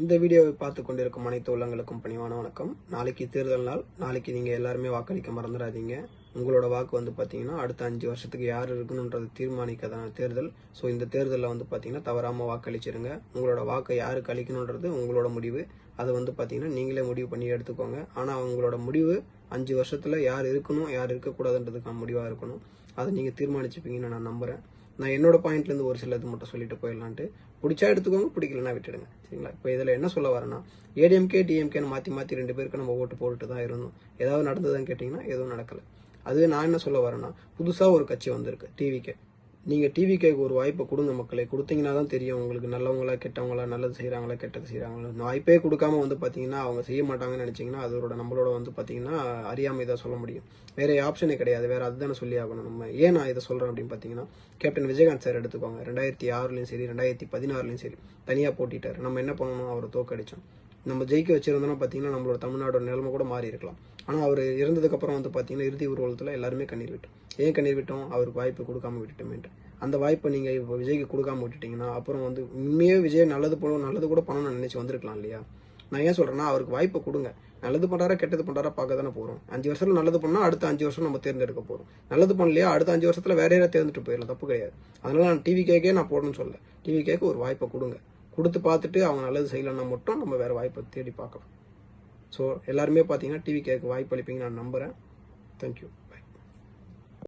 இந்த வீடியோவை பார்த்து கொண்டிருக்கும் அனைத்து உள்ளங்களுக்கும் பணிவான வணக்கம். நாளைக்கு தேர்தல் நாள். நாளைக்கு நீங்கள் எல்லாருமே வாக்களிக்க மறந்துடாதீங்க. உங்களோட வாக்கு வந்து பார்த்தீங்கன்னா அடுத்த 5 வருஷத்துக்கு யார் இருக்கணுன்றது தீர்மானிக்கதான தேர்தல். ஸோ இந்த தேர்தலில் வந்து பார்த்தீங்கன்னா தவறாமல் வாக்களிச்சிருங்க. உங்களோட வாக்கை யாருக்கு அளிக்கணுன்றது உங்களோட முடிவு. அதை வந்து பார்த்தீங்கன்னா நீங்களே முடிவு பண்ணி எடுத்துக்கோங்க. ஆனால் உங்களோட முடிவு 5 வருஷத்தில் யார் இருக்கணும் யார் இருக்கக்கூடாதுன்றதுக்கான முடிவாக இருக்கணும். அதை நீங்கள் தீர்மானிச்சுப்பீங்கன்னு நான் நம்புகிறேன். நான் என்னோட பாயிண்ட்லேருந்து ஒரு சிலது மட்டும் சொல்லிட்டு போயிடலான்ட்டு. பிடிச்சா எடுத்துக்கோங்க, பிடிக்கலன்னா விட்டுடுங்க. சரிங்களா? இப்போ இதில் என்ன சொல்ல வரேன்னா, ஏடிஎம்கே டிஎம்கேன்னு மாற்றி 2 பேருக்கு நம்ம ஓட்டு போட்டுட்டு தான் இருந்தோம். ஏதாவது நடந்ததுன்னு கேட்டிங்கன்னா எதுவும் நடக்கலை. அதுவே நான் என்ன சொல்ல வரேன்னா, புதுசாக ஒரு கட்சி வந்திருக்கு, டிவிகே. நீங்கள் டிவிகேக்கு ஒரு வாய்ப்பை கொடுங்க மக்களை. கொடுத்தீங்கன்னா தான் தெரியும் உங்களுக்கு நல்லவங்களா கெட்டவங்களா, நல்லது செய்கிறாங்களா கெட்டது செய்கிறாங்களா. வாய்ப்பே கொடுக்காம வந்து பார்த்தீங்கன்னா அவங்க செய்ய மாட்டாங்கன்னு நினச்சிங்கன்னா அதோட நம்மளோட வந்து பார்த்தீங்கன்னா அறியாமை தான் சொல்ல முடியும். வேற ஆப்ஷனே கிடையாது. வேற அதுதானே சொல்லி ஆகணும் நம்ம. ஏன் நான் இதை சொல்கிறேன் அப்படின்னு பார்த்தீங்கன்னா, கேப்டன் விஜயகாந்த் சார் எடுத்துக்கோங்க. 2006லையும் சரி 2016லையும் சரி தனியாக போட்டிட்டார். நம்ம என்ன பண்ணணும், அவரை தோக்கடிச்சோம். நம்ம ஜெயிக்க வச்சிருந்தோம்னா பார்த்தீங்கன்னா நம்மளோட தமிழ்நாடோட நிலைமை கூட மாறி இருக்கலாம். ஆனால் அவர் இறந்ததுக்கப்புறம் வந்து பார்த்தீங்கன்னா இறுதி ஊர்வலத்தில் எல்லாருமே கண்ணீர் விட்டோம். ஏன் கண்ணீர் விட்டோம்? அவருக்கு வாய்ப்பு கொடுக்காம விட்டுட்டோமேன்ட்டு. அந்த வாய்ப்பை நீங்கள் இப்போ விஜய்க்கு கொடுக்காம விட்டுட்டீங்கன்னா அப்புறம் வந்து உண்மையே விஜய் நல்லது பண்ணணும், நல்லது கூட பண்ணணும்னு நினச்சி வந்திருக்கலாம் இல்லையா? நான் ஏன் சொல்கிறேன்னா, அவருக்கு வாய்ப்பை கொடுங்க. நல்லது பண்ணுறாரா கெட்டது பண்ணுறாரா பார்க்க தானே போகிறோம். 5 வருஷத்தில் நல்லது பண்ணால் அடுத்த 5 வருஷம் நம்ம தேர்ந்தெடுக்க போகிறோம். நல்லது பண்ணலையா அடுத்த 5 வருஷத்தில் வேற யாராவது தேர்ந்துட்டு போயிடலாம், தப்பு கிடையாது. அதனால நான் டிவிகேக்கே நான் போடணும்னு சொல்ல. டிவிகேக்கு ஒரு வாய்ப்பை கொடுங்க. கொடுத்து பார்த்துட்டு அவங்க நல்லது செய்யலைன்னா மட்டும் நம்ம வேறு வாய்ப்பை தேடி பார்க்கலாம். ஸோ எல்லாருமே பார்த்தீங்கன்னா டிவிகேக்கு வாய்ப்பு அளிப்பீங்கன்னு நான் நம்புகிறேன். தேங்க்யூ.